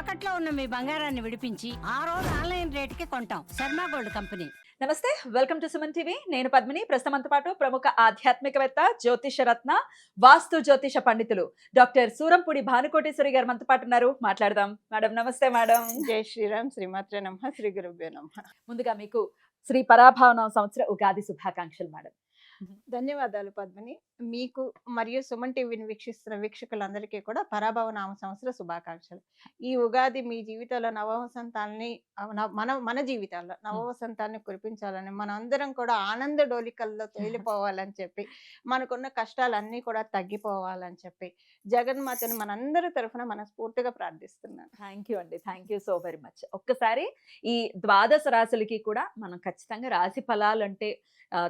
తాకట్లో ఉన్న మీ బంగారాన్ని విడిపించి ఆ రోజు ఆన్లైన్ రేటుకి కొంటాం. Sharma gold company. నమస్తే, వెల్కమ్ టు సుమన్ టీవీ. నేను పద్మిని. ప్రస్తుతంతో పాటు ప్రముఖ ఆధ్యాత్మికవేత్త, జ్యోతిష రత్న, వాస్తు జ్యోతిష పండితులు డాక్టర్ సూరంపూడి భానుకోటేశ్వరి గారు మనతో పాటు ఉన్నారు. మాట్లాడదాం. మేడం నమస్తే. మేడం జై శ్రీరామ్, శ్రీమాత్రే నమః, శ్రీ గురుభ్యో నమః. ముందుగా మీకు శ్రీ పరాభావన సంవత్సర ఉగాది శుభాకాంక్షలు మేడం. ధన్యవాదాలు పద్మిని. మీకు మరియు సుమన్ టీవీని వీక్షిస్తున్న వీక్షకులందరికీ కూడా పరాభవ నామ సంవత్సర శుభాకాంక్షలు. ఈ ఉగాది మీ జీవితాల్లో నవవసంతాన్ని మన జీవితాల్లో నవవసంతాన్ని కురిపించాలని, మన అందరం కూడా ఆనంద డోలికల్లో తేలిపోవాలని చెప్పి, మనకున్న కష్టాలన్నీ కూడా తగ్గిపోవాలని చెప్పి జగన్మాతని మనందరి తరఫున మనస్ఫూర్తిగా ప్రార్థిస్తున్నాను. థ్యాంక్ యూ అండి. Thank you so very much. ఒక్కసారి ఈ ద్వాదశ రాశులకి కూడా మనం ఖచ్చితంగా రాశి ఫలాలు అంటే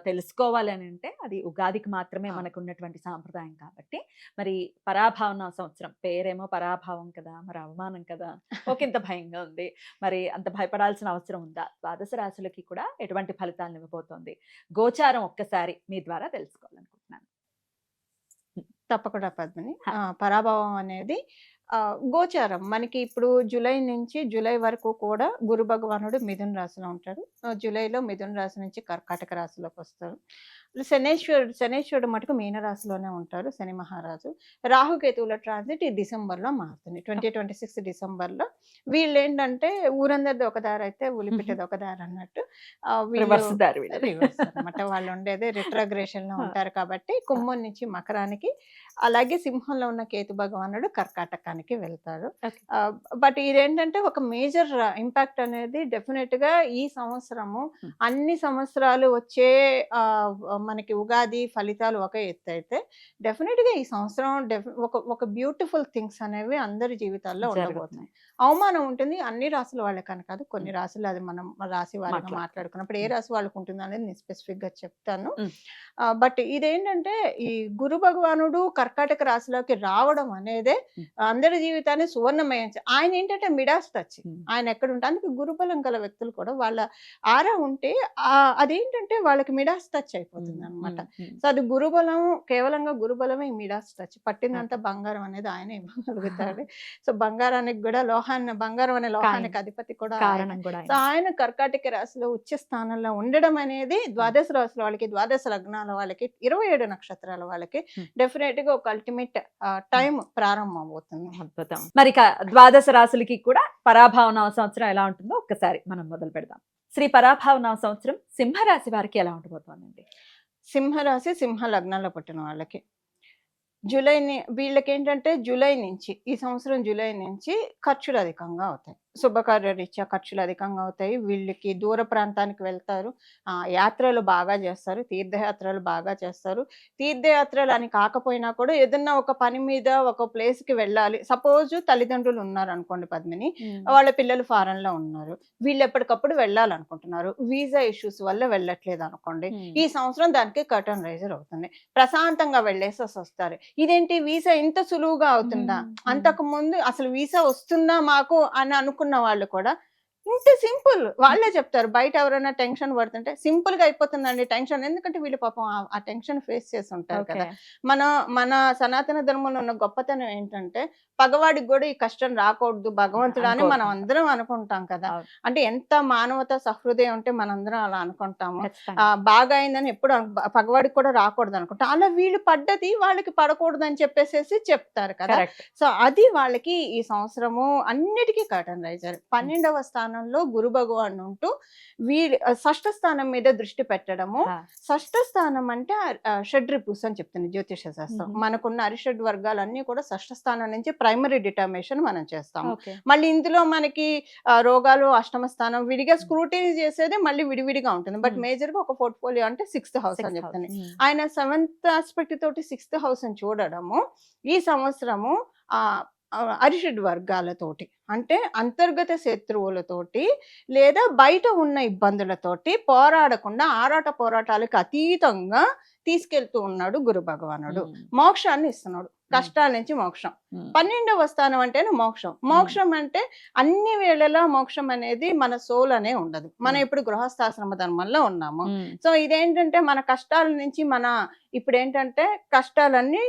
తెలుసుకోవాలి అని అంటే అది ఉగాదికి మాత్రమే మనకు ఉన్నటువంటి సాంప్రదాయం. కాబట్టి మరి పరాభావన సంవత్సరం పేరేమో పరాభావం కదా, మరి అవమానం కదా, ఒకంత భయంగా ఉంది. మరి అంత భయపడాల్సిన అవసరం ఉందా? ద్వాదశ రాశులకి కూడా ఎటువంటి ఫలితాలను ఇవ్వబోతోంది? గోచారం ఒక్కసారి మీ ద్వారా తెలుసుకోవాలనుకుంటున్నాను. తప్పకుండా పద్మిని. పరాభవం అనేది గోచారం మనకి ఇప్పుడు జూలై వరకు కూడా గురు భగవానుడు మిథున రాశిలో ఉంటాడు. జూలైలో మిథున రాశి నుంచి కర్కాటక రాశిలోకి వస్తారు. శనేశ్వరుడు మటుకు మీన రాశిలోనే ఉంటారు, శని మహారాజు. రాహుకేతువుల ట్రాన్సిట్ ఈ డిసెంబర్లో మారుతుంది, 2026 డిసెంబర్లో. వీళ్ళు ఏంటంటే ఊరందరిది ఒక దారి అయితే ఉలిపిట్టది ఒక దారి అన్నట్టు అనమాట. వాళ్ళు ఉండేది రిట్రోగ్రేషన్ లో ఉంటారు కాబట్టి కుంభం నుంచి మకరానికి, అలాగే సింహంలో ఉన్న కేతు భగవానుడు కర్కాటకానికి వెళ్తారు. బట్ ఇదేంటంటే ఒక మేజర్ ఇంపాక్ట్ అనేది డెఫినెట్ గా ఈ సంవత్సరము అన్ని సంవత్సరాలు వచ్చే మనకి ఉగాది ఫలితాలు ఒక ఎత్తు అయితే, డెఫినెట్ గా ఈ సంవత్సరం ఒక బ్యూటిఫుల్ థింగ్స్ అనేవి అందరి జీవితాల్లో ఉండబోతున్నాయి. అవమానం ఉంటుంది అన్ని రాశుల వాళ్ళకని కాదు, కొన్ని రాశులు అది మనం రాశి వారిగా మాట్లాడుకున్నప్పుడు ఏ రాశి వాళ్ళకు ఉంటుంది అనేది నేను స్పెసిఫిక్ గా చెప్తాను. బట్ ఇదేంటంటే ఈ గురు భగవానుడు కర్కాటక రాశిలోకి రావడం అనేదే అందరి జీవితాన్ని సువర్ణమయం. ఆయన ఏంటంటే మిడాస్ టచ్, ఆయన ఎక్కడ ఉంటే అందుకే గురుబలం గల వ్యక్తులు కూడా వాళ్ళ ఆరా ఉంటే అదేంటంటే వాళ్ళకి మిడాస్ టచ్ అయిపోతుంది అనమాట. సో అది గురుబలం, కేవలంగా గురుబలమే మిడాస్ టచ్. పట్టిందంతా బంగారం అనేది ఆయన ఇవ్వగలుగుతాడు. సో బంగారానికి కూడా బంగారం అనే లోహానికి అధిపతి కూడా. సో ఆయన కర్కాటక రాశిలో ఉచ్చ స్థానంలో ఉండడం అనేది ద్వాదశ రాశుల వాళ్ళకి, ద్వాదశ లగ్నాల వాళ్ళకి, 27 నక్షత్రాల వాళ్ళకి డెఫినెట్ గా ఒక అల్టిమేట్ టైం ప్రారంభం అవుతుంది. అద్భుతం. మరి ద్వాదశ రాశులకి కూడా పరాభావన సంవత్సరం ఎలా ఉంటుందో ఒక్కసారి మనం మొదలు పెడదాం. శ్రీ పరాభావన సంవత్సరం సింహరాశి వారికి ఎలా ఉండబోతోందండి? సింహరాశి, సింహ లగ్నాల్లో పుట్టిన వాళ్ళకి వీళ్ళకి ఏంటంటే ఈ సంవత్సరం జూలై నుంచి ఖర్చులు అధికంగా అవుతాయి. శుభకార్యరీత్యా ఖర్చులు అధికంగా అవుతాయి. వీళ్ళకి దూర ప్రాంతానికి వెళ్తారు, యాత్రలు బాగా చేస్తారు, తీర్థయాత్రలు బాగా చేస్తారు. తీర్థయాత్రలు అని కాకపోయినా కూడా ఏదన్నా ఒక పని మీద ఒక ప్లేస్ కి వెళ్ళాలి. సపోజ్ తల్లిదండ్రులు ఉన్నారు అనుకోండి పద్మిని, వాళ్ళ పిల్లలు ఫారెన్ లో ఉన్నారు, వీళ్ళు ఎప్పటికప్పుడు వెళ్ళాలనుకుంటున్నారు, వీసా ఇష్యూస్ వల్ల వెళ్ళట్లేదు అనుకోండి, ఈ సంవత్సరం దానికి కర్టన్ రైజర్ అవుతుంది. ప్రశాంతంగా వెళ్ళేసి వస్తారు. ఇదేంటి వీసా ఇంత సులువుగా అవుతుందా, అంతకు ముందు అసలు వీసా వస్తుందా మాకు అని అనుకున్న వాళ్ళు కూడా ఇంత సింపుల్ వాళ్ళే చెప్తారు. బయట ఎవరైనా టెన్షన్ పడుతుంటే సింపుల్ గా అయిపోతుందండి టెన్షన్. ఎందుకంటే వీళ్ళు పాపం ఆ టెన్షన్ ఫేస్ చేసి ఉంటారు కదా. మన సనాతన ధర్మంలో ఉన్న గొప్పతనం ఏంటంటే పగవాడికి కూడా ఈ కష్టం రాకూడదు భగవంతుడు అని మనం అందరం అనుకుంటాం కదా. అంటే ఎంత మానవత సహృదయం ఉంటే మనందరం అలా అనుకుంటాము. బాగా అయిందని ఎప్పుడు పగవాడికి కూడా రాకూడదు అనుకుంటాం. అలా వీళ్ళు పడ్డది వాళ్ళకి పడకూడదు అని చెప్పేసి చెప్తారు కదా. సో అది వాళ్ళకి ఈ సంవత్సరము అన్నిటికీ కర్టన్ రైజర్. 12వ స్థానంలో గురు భగవాన్ ఉంటూ షష్ఠ స్థానం మీద దృష్టి పెట్టడము. షష్ఠ స్థానం అంటే షడ్రిపుస్ అని చెప్తుంది జ్యోతిష శాస్త్రం. మనకున్న అరిషడ్ వర్గాలన్నీ కూడా షష్ఠ స్థానం నుంచి ప్రైమరీ డిటర్మినేషన్ మనం చేస్తాము. మళ్ళీ ఇందులో మనకి రోగాలు అష్టమ స్థానం విడిగా స్క్రూటినీ చేసేది మళ్ళీ విడివిడిగా ఉంటుంది. బట్ మేజర్ గా ఒక పోర్ట్ఫోలియో అంటే 6th హౌస్ అని చెప్తుంది. ఆయన 7th ఆస్పెక్ట్ తోటి 6th హౌస్ అని చూడడము ఈ సంవత్సరము అరిషడ్ వర్గాలతోటి, అంటే అంతర్గత శత్రువులతోటి లేదా బయట ఉన్న ఇబ్బందులతోటి పోరాడకుండా పోరాటాలకు అతీతంగా తీసుకెళ్తూ ఉన్నాడు గురు భగవానుడు. మోక్షాన్ని ఇస్తున్నాడు. కష్టాల నుంచి మోక్షం. ఉమ్. 12వ స్థానం అంటేనే మోక్షం. మోక్షం అంటే అన్ని వేళలా మోక్షం అనేది మన సోల్ అనే ఉండదు. మనం ఇప్పుడు గృహస్థాశ్రమ ధర్మంలో ఉన్నాము. ఉమ్. సో ఇదేంటంటే మన కష్టాల నుంచి ఇప్పుడు ఏంటంటే కష్టాలన్నీ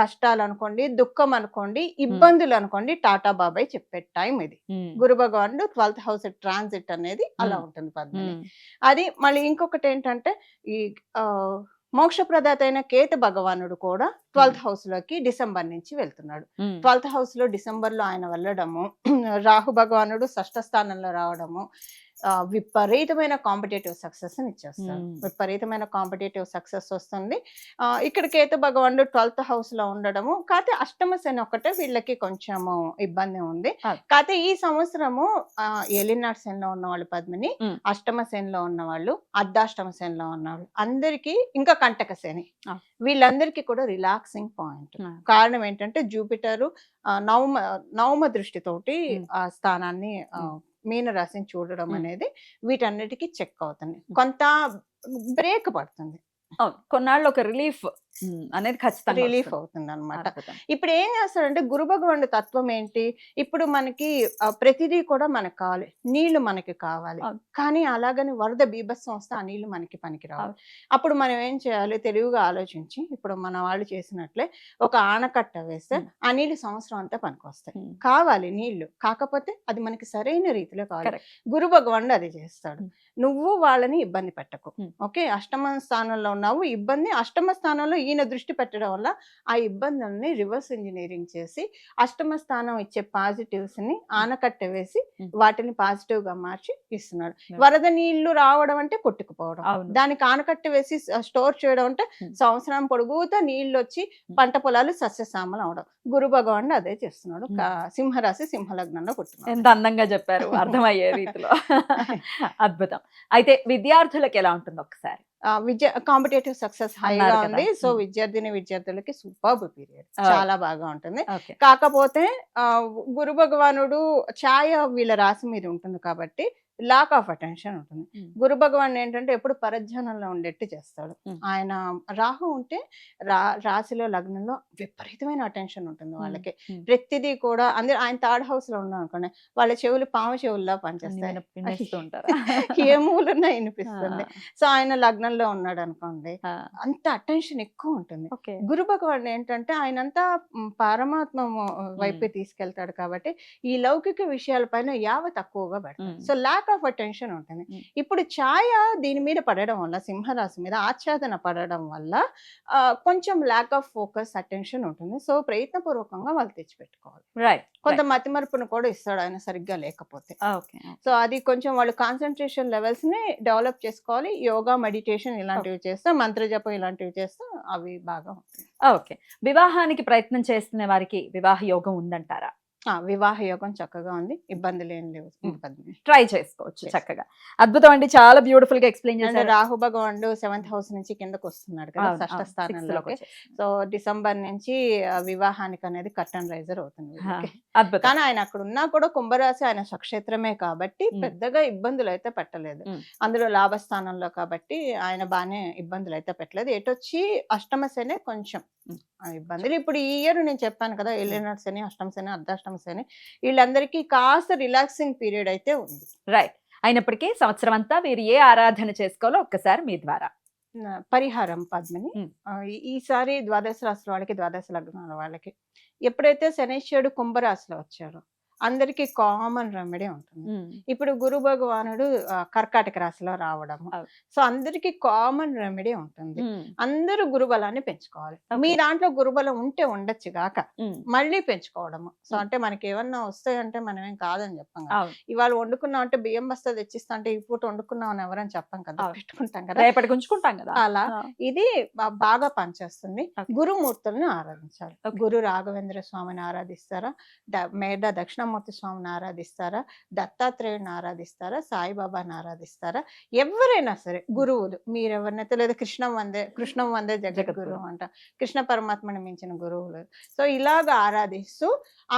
కష్టాలు అనుకోండి, దుఃఖం అనుకోండి, ఇబ్బందులు అనుకోండి, టాటా బాబాయ్ చెప్పే టైం ఇది. ఉమ్. గురు భగవానుడు 12th హౌస్ ట్రాన్సిట్ అనేది అలా ఉంటుంది పద్మిని. ఉమ్. అది మళ్ళీ ఇంకొకటి ఏంటంటే ఈ మోక్షప్రదాత అయిన కేతు భగవానుడు కూడా 12th హౌస్ లోకి డిసెంబర్ నుంచి వెళ్తున్నాడు. ఉమ్. 12th హౌస్ లో డిసెంబర్ లో ఆయన వెళ్ళడము, రాహు భగవానుడు 6వ స్థానంలో రావడము విపరీతమైన కాంపిటేటివ్ సక్సెస్ ఇచ్చేస్తారు. విపరీతమైన కాంపిటేటివ్ సక్సెస్ వస్తుంది. ఇక్కడ కేతు భగవానుడు 12th హౌస్ లో ఉండడము, కాకపోతే అష్టమ శని ఒకటే వీళ్ళకి కొంచెము ఇబ్బంది ఉంది. కాకపోతే ఈ సంవత్సరము ఏలినాటి శనిలో ఉన్న వాళ్ళు పద్మిని, అష్టమ శనిలో ఉన్న వాళ్ళు, అర్ధాష్టమ శనిలో ఉన్న వాళ్ళు అందరికీ, ఇంకా కంటక శని, వీళ్ళందరికీ కూడా రిలాక్సింగ్ పాయింట్. కారణం ఏంటంటే జూపిటరు నవమ దృష్టితోటి ఆ స్థానాన్ని మీన రాశిని చూడడం అనేది వీటన్నిటికీ చెక్ అవుతుంది. కొంత బ్రేక్ పడుతుంది, కొన్నాళ్ళు ఒక రిలీఫ్ అనేది ఖచ్చితంగా రిలీఫ్ అవుతుంది అనమాట. ఇప్పుడు ఏం చేస్తాడంటే గురు భగవానుడి తత్వం ఏంటి, ఇప్పుడు మనకి ప్రతిదీ కూడా మనకు కావాలి, నీళ్లు మనకి కావాలి, కానీ అలాగని వరద బీభత్సం వస్తే ఆ నీళ్లు మనకి పనికి రావాలి. అప్పుడు మనం ఏం చేయాలి, తెలివిగా ఆలోచించి ఇప్పుడు మన వాళ్ళు చేసినట్లే ఒక ఆనకట్ట వేస్తే ఆ నీళ్లు సంవత్సరం అంతా పనికి వస్తాయి. కావాలి నీళ్లు, కాకపోతే అది మనకి సరైన రీతిలో కావాలి. గురు భగవానుడు అది చేస్తాడు. నువ్వు వాళ్ళని ఇబ్బంది పెట్టకు. ఓకే, అష్టమ స్థానంలో ఉన్నావు, ఇబ్బంది అష్టమ స్థానంలో ఈయన దృష్టి పెట్టడం వల్ల ఆ ఇబ్బందుల్ని రివర్స్ ఇంజనీరింగ్ చేసి అష్టమ స్థానం ఇచ్చే పాజిటివ్స్ ని ఆనకట్ట వేసి వాటిని పాజిటివ్ గా మార్చి ఇస్తున్నాడు. వరద నీళ్లు రావడం అంటే కొట్టుకుపోవడం, దానికి ఆనకట్ట వేసి స్టోర్ చేయడం అంటే సంవత్సరం పొడుగుతా నీళ్లు వచ్చి పంట పొలాలు సస్యశ్యామలం అవడం. గురు భగవానుడు అదే చేస్తున్నాడు. సింహరాశి సింహలగ్నంలో పుట్టినాడు. ఎంత అందంగా చెప్పారు, అర్థమయ్యే రీతిలో. అద్భుతం. అయితే విద్యార్థులకు ఎలా ఉంటుంది ఒకసారి? కాంపిటేటివ్ సక్సెస్ హైగా ఉంది. సో విద్యార్థులకి సూపర్బ్ పీరియడ్, చాలా బాగా ఉంటుంది. కాకపోతే గురు భగవానుడు ఛాయ వీళ్ళ రాశి మీద ఉంటుంది కాబట్టి లాక్ ఆఫ్ అటెన్షన్ ఉంటుంది. గురు భగవాన్ ఏంటంటే ఎప్పుడు పరధ్యానంలో ఉండేట్టు చేస్తాడు. ఆయన రాహు ఉంటే రాశిలో లగ్నంలో విపరీతమైన అటెన్షన్ ఉంటుంది వాళ్ళకి. ప్రతిదీ కూడా అందరూ ఆయన థర్డ్ హౌస్ లో ఉన్నాం అనుకోండి, వాళ్ళ చెవులు పాము చెవుల్లా పనిచేస్తాయి, ఏ మూలన్నా వినిపిస్తుంది. సో ఆయన లగ్నంలో ఉన్నాడు అనుకోండి, అంత అటెన్షన్ ఎక్కువ ఉంటుంది. గురు భగవాన్ ఏంటంటే ఆయనంతా పరమాత్మ వైపే తీసుకెళ్తాడు కాబట్టి ఈ లౌకిక విషయాలపైన యావ తక్కువగా పెడతాడు. సో లాక్ ఆఫ్ అటెన్షన్ ఉంటుంది. ఇప్పుడు ఛాయ దీని మీద పడడం వల్ల, సింహరాశి మీద ఆచ్ఛాదన పడడం వల్ల కొంచెం లాక్ ఆఫ్ ఫోకస్ అటెన్షన్ ఉంటుంది. సో ప్రయత్నపూర్వకంగా వాళ్ళు తెచ్చిపెట్టుకోవాలి. కొంత మతిమరుపును కూడా ఇస్తాడు ఆయన సరిగ్గా లేకపోతే. సో అది కొంచెం వాళ్ళు కాన్సన్ట్రేషన్ లెవెల్స్ ని డెవలప్ చేసుకోవాలి. యోగా, మెడిటేషన్ ఇలాంటివి చేస్తే, మంత్రజపం ఇలాంటివి చేస్తే అవి బాగా ఉంటాయి. ఓకే, వివాహానికి ప్రయత్నం చేస్తున్న వారికి వివాహ యోగం ఉందంటారా? వివాహ యోగం చక్కగా ఉంది, ఇబ్బందులు ఏం లేవు, ట్రై చేసుకోవచ్చు చక్కగా. అద్భుతం అండి, చాలా బ్యూటిఫుల్ గా ఎక్స్ప్లెయిన్ చేశారు. రాహు భగవానుడు 7th హౌస్ నుంచి కిందకు వస్తున్నాడు కదా, 6వ స్థానంలోకి. సో డిసెంబర్ నుంచి వివాహానికి అనేది కర్టన్ రైజర్ అవుతుంది. కానీ ఆయన అక్కడ ఉన్నా కూడా కుంభరాశి ఆయన స్వక్షేత్రమే కాబట్టి పెద్దగా ఇబ్బందులు అయితే పెట్టలేదు. అందులో లాభస్థానంలో కాబట్టి ఆయన బాగానే ఇబ్బందులు అయితే పెట్టలేదు. ఎటొచ్చి అష్టమ శని కొంచెం ఇబ్బందులు. ఇప్పుడు ఈ ఇయర్ నేను చెప్పాను కదా, ఏలినాటి శని, అష్టమ శని, అర్ధాష్టమ శని, వీళ్ళందరికీ కాస్త రిలాక్సింగ్ పీరియడ్ అయితే ఉంది. రైట్. అయినప్పటికీ సంవత్సరం అంతా వీరు ఏ ఆరాధన చేసుకోవాలో ఒక్కసారి మీ ద్వారా పరిహారం పద్మిని. ఈసారి ద్వాదశ రాశుల వాళ్ళకి, ద్వాదశ లగ్నాల వాళ్ళకి ఎప్పుడైతే శనైశ్వరుడు కుంభరాశిలో వచ్చారో అందరికి కామన్ రెమెడీ ఉంటుంది. ఇప్పుడు గురు భగవానుడు కర్కాటక రాశిలో రావడము, సో అందరికి కామన్ రెమెడీ ఉంటుంది. అందరూ గురుబలాన్ని పెంచుకోవాలి. మీ దాంట్లో గురుబలం ఉంటే ఉండొచ్చు గాక మళ్ళీ పెంచుకోవడము. సో అంటే మనకి ఏమన్నా వస్తాయంటే మనం ఏం కాదని చెప్పాం కదా. ఇవాళ వండుకున్నాం అంటే బియ్యం బస్తా తెచ్చిస్తా అంటే ఈ పూట వండుకున్నాం అని ఎవరని చెప్పం కదా, పెట్టుకుంటాం కదా, రేపటికి ఉంచుకుంటాం కదా. అలా ఇది బాగా పనిచేస్తుంది. గురుమూర్తుల్ని ఆరాధించాలి. గురు రాఘవేంద్ర స్వామిని ఆరాధిస్తారా, మేధ దక్షిణ దక్షిణామూర్తి స్వామిని ఆరాధిస్తారా, దత్తాత్రేయుని ఆరాధిస్తారా, సాయిబాబాని ఆరాధిస్తారా, ఎవరైనా సరే గురువులు మీరెవరినైతే, లేదా కృష్ణం వందే జగద్గురు అంట, కృష్ణ పరమాత్మని మించిన గురువులు. సో ఇలాగ ఆరాధిస్తూ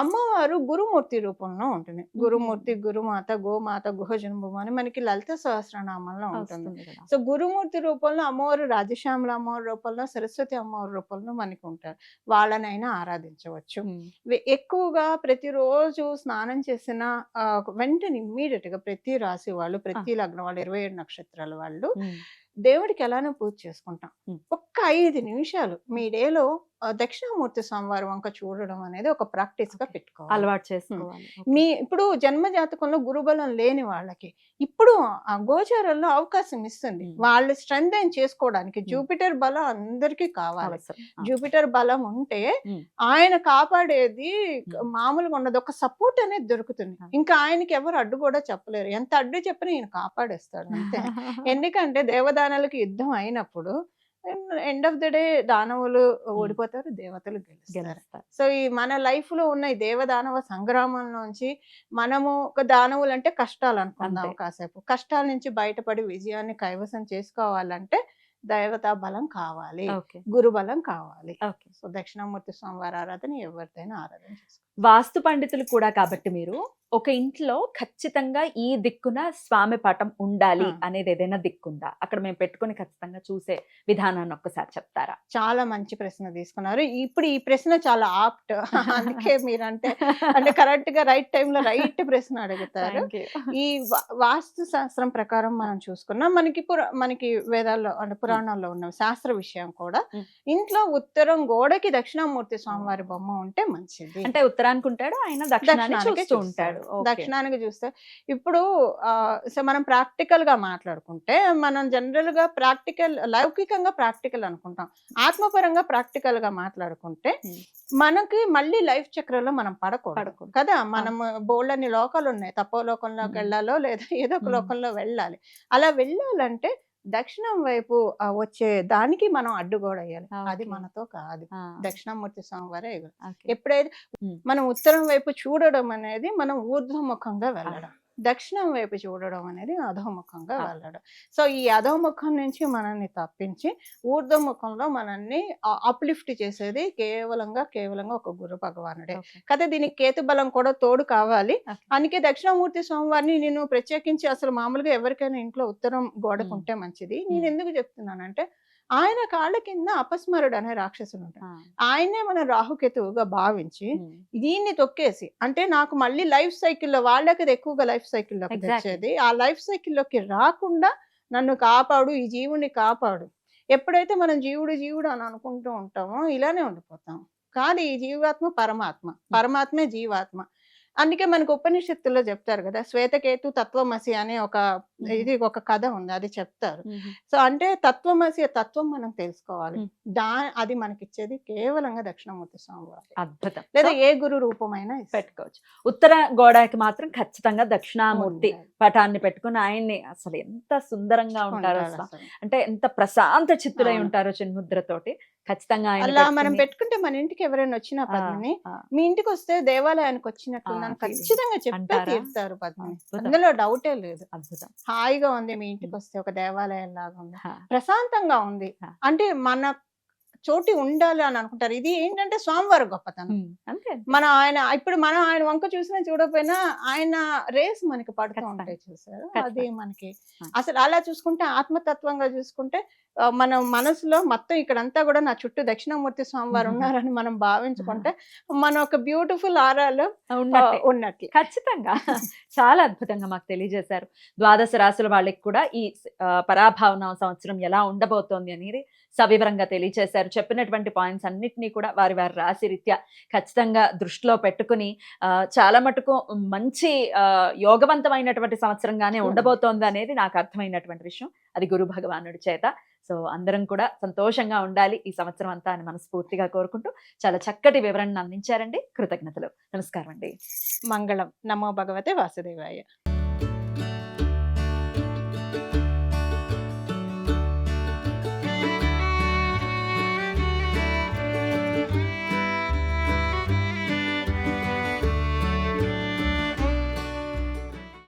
అమ్మవారు గురుమూర్తి రూపంలో ఉంటుంది. గురుమూర్తి, గురుమాత, గోమాత, గుహజన్మం అని మనకి లలిత సహస్రనామంలో ఉంటుంది. సో గురుమూర్తి రూపంలో అమ్మవారు రాజశ్యామల అమ్మవారి రూపంలో, సరస్వతి అమ్మవారి రూపంలో మనకి ఉంటారు. వాళ్ళనైనా ఆరాధించవచ్చు. ఎక్కువగా ప్రతిరోజు స్నానం చేసిన వెంటనే ఇమ్మీడియట్ గా ప్రతి రాశి వాళ్ళు, ప్రతి లగ్నం వాళ్ళు, 27 నక్షత్రాల వాళ్ళు దేవుడికి ఎలానో పూజ చేసుకుంటాం. ఒక్క 5 నిమిషాలు మీ డేలో దక్షిణామూర్తి స్వామివారి వంక చూడడం అనేది ఒక ప్రాక్టీస్ గా పెట్టుకోవాలి, అలవాటు చేసుకోవాలి. మీ ఇప్పుడు జన్మ జాతకంలో గురుబలం లేని వాళ్ళకి ఇప్పుడు ఆ గోచారంలో అవకాశం ఇస్తుంది వాళ్ళు స్ట్రెంగ్ చేసుకోవడానికి. జూపిటర్ బలం అందరికీ కావాలి. జూపిటర్ బలం ఉంటే ఆయన కాపాడేది మామూలుగా ఉండదు, ఒక సపోర్ట్ అనేది దొరుకుతుంది. ఇంకా ఆయనకి ఎవరు అడ్డు కూడా చెప్పలేరు, ఎంత అడ్డు చెప్పినా ఈయన కాపాడేస్తాడు అంతే. ఎందుకంటే దేవదానాలకి యుద్ధం అయినప్పుడు ఎండ్ ఆఫ్ ద డే దానవులు ఓడిపోతారు, దేవతలు గెలుస్తారు. సో ఈ మన లైఫ్ లో ఉన్న ఈ దేవదానవ సంగ్రామం నుంచి మనము, ఒక దానవులు అంటే కష్టాలు అనుకుందాం కాసేపు, కష్టాల నుంచి బయటపడి విజయాన్ని కైవసం చేసుకోవాలంటే దైవతా బలం కావాలి, గురు బలం కావాలి. సో దక్షిణామూర్తి స్వామివారి ఆరాధన ఎవరిదైనా ఆరాధన చేసుకోవాలి. వాస్తు పండితులు కూడా కాబట్టి మీరు ఒక ఇంట్లో ఖచ్చితంగా ఈ దిక్కున స్వామి పటం ఉండాలి అనేది ఏదైనా దిక్కుందా? అక్కడ మేము పెట్టుకుని ఖచ్చితంగా చూసే విధానాన్ని ఒక్కసారి చెప్తారా? చాలా మంచి ప్రశ్న తీసుకున్నారు. ఇప్పుడు ఈ ప్రశ్న చాలా ఆప్ట్, అందుకే మీరు అంటే కరెక్ట్ గా రైట్ టైంలో రైట్ ప్రశ్న అడుగుతారు. ఈ వాస్తు శాస్త్రం ప్రకారం మనం చూసుకున్నాం, మనకి వేదాల్లో అంటే పురాణాల్లో ఉన్న శాస్త్ర విషయం కూడా, ఇంట్లో ఉత్తరం గోడకి దక్షిణామూర్తి స్వామివారి బొమ్మ ఉంటే మంచిది. అంటే ఉత్తరానికి ఉంటాడు ఆయన, దక్షిణానికి చూస్తూ ఉంటాడు. దక్షిణానికి చూస్తే ఇప్పుడు మనం ప్రాక్టికల్ గా మాట్లాడుకుంటే, మనం జనరల్ గా లౌకికంగా ప్రాక్టికల్ అనుకుంటాం. ఆత్మపరంగా ప్రాక్టికల్ గా మాట్లాడుకుంటే మనకి మళ్ళీ లైఫ్ చక్రంలో మనం పడకూడదు కదా. మనం బోల్డ్ అన్ని లోకాలు ఉన్నాయి, తపో లోకంలోకి వెళ్ళాలో లేదా ఏదో ఒక లోకంలో వెళ్ళాలి. అలా వెళ్ళాలంటే దక్షిణం వైపు వచ్చే దానికి మనం అడ్డుగోడ వేయాలి, అది మనతో కాదు. దక్షిణామూర్తి స్వామివారే. ఎప్పుడైతే మనం ఉత్తరం వైపు చూడడం అనేది మనం ఊర్ధ్వముఖంగా వెళ్ళడం, దక్షిణం వైపు చూడడం అనేది అధోముఖంగా వెళ్ళడం. సో ఈ అధోముఖం నుంచి మనల్ని తప్పించి ఊర్ధ్వముఖంలో మనల్ని అప్లిఫ్ట్ చేసేది కేవలంగా ఒక గురు భగవానుడే కదా. దీనికి కేతు బలం కూడా తోడు కావాలి. అందుకే దక్షిణామూర్తి స్వామివారిని నేను ప్రత్యేకించి అసలు మామూలుగా ఎవరికైనా ఇంట్లో ఉత్తరం గోడకుంటే మంచిది. నేను ఎందుకు చెప్తున్నానంటే, ఆయన కాళ్ళ కింద అపస్మరుడు అనే రాక్షసుడు ఉంటాడు. ఆయనే మన రాహుకేతువుగా భావించి దీన్ని తొక్కేసి, అంటే నాకు మళ్ళీ లైఫ్ సైకిల్లో, వాళ్ళకి ఎక్కువగా లైఫ్ సైకిల్లోకి తెచ్చేది, ఆ లైఫ్ సైకిల్లోకి రాకుండా నన్ను కాపాడు, ఈ జీవుని కాపాడు. ఎప్పుడైతే మనం జీవుడు అని అనుకుంటూ ఉంటామో ఇలానే ఉండిపోతాం. కానీ ఈ జీవాత్మ పరమాత్మే జీవాత్మ. అందుకే మనకు ఉపనిషత్తుల్లో చెప్తారు కదా, శ్వేతకేతు తత్వమసి అనే ఒక కథ ఉంది, అది చెప్తారు. సో అంటే తత్వం మనం తెలుసుకోవాలి, అది మనకిచ్చేది కేవలంగా దక్షిణామూర్తి స్వామివారు. అద్భుతం. లేదా ఏ గురు రూపమైనా పెట్టుకోవచ్చు. ఉత్తర గోడకి మాత్రం ఖచ్చితంగా దక్షిణామూర్తి పటాన్ని పెట్టుకుని ఆయన్ని అసలు ఎంత సుందరంగా ఉంటారో, అంటే ఎంత ప్రశాంత చిత్తులై ఉంటారో చిన్ముద్రతోటి. ఖచ్చితంగా అలా మనం పెట్టుకుంటే మన ఇంటికి ఎవరైనా వచ్చినా పద్మిని, మీ ఇంటికి వస్తే దేవాలయానికి వచ్చినట్టు ఖచ్చితంగా చెప్పే తీరుతారు పద్మిని, అందులో డౌటే లేదు. అద్భుతం. హాయిగా ఉంది, మీ ఇంటికి వస్తే ఒక దేవాలయం లాగా ఉంది, ప్రశాంతంగా ఉంది, అంటే మన చోటి ఉండాలి అని అనుకుంటారు. ఇది ఏంటంటే స్వామివారి గొప్పతనం. మనం ఆయన వంక చూసినా చూడకపోయినా ఆయన రేస్ మనకి పడుతూ ఉంటాయి, చూసారు. అది మనకి అసలు అలా చూసుకుంటే, ఆత్మతత్వంగా చూసుకుంటే, మన మనసులో మొత్తం ఇక్కడంతా కూడా నా చుట్టూ దక్షిణామూర్తి స్వామివారు ఉన్నారని మనం భావించుకుంటే మన ఒక బ్యూటిఫుల్ ఆరాలో ఉన్నట్టు. ఖచ్చితంగా చాలా అద్భుతంగా మాకు తెలియజేశారు. ద్వాదశ రాశుల వాళ్ళకి కూడా ఈ పరాభావన సంవత్సరం ఎలా ఉండబోతోంది అనేది సవివరంగా తెలియజేశారు. చెప్పినటువంటి పాయింట్స్ అన్నిటినీ కూడా వారి రాశి రీత్యా ఖచ్చితంగా దృష్టిలో పెట్టుకుని చాలా మటుకు మంచి యోగవంతమైనటువంటి సంవత్సరంగానే ఉండబోతోంది అనేది నాకు అర్థమైనటువంటి విషయం. అది గురు భగవానుడి చేత. సో అందరం కూడా సంతోషంగా ఉండాలి ఈ సంవత్సరం అంతా అని మనస్ఫూర్తిగా కోరుకుంటూ చాలా చక్కటి వివరణ అందించారండి. కృతజ్ఞతలు. నమస్కారం అండి. మంగళం. నమో భగవతే వాసుదేవాయ.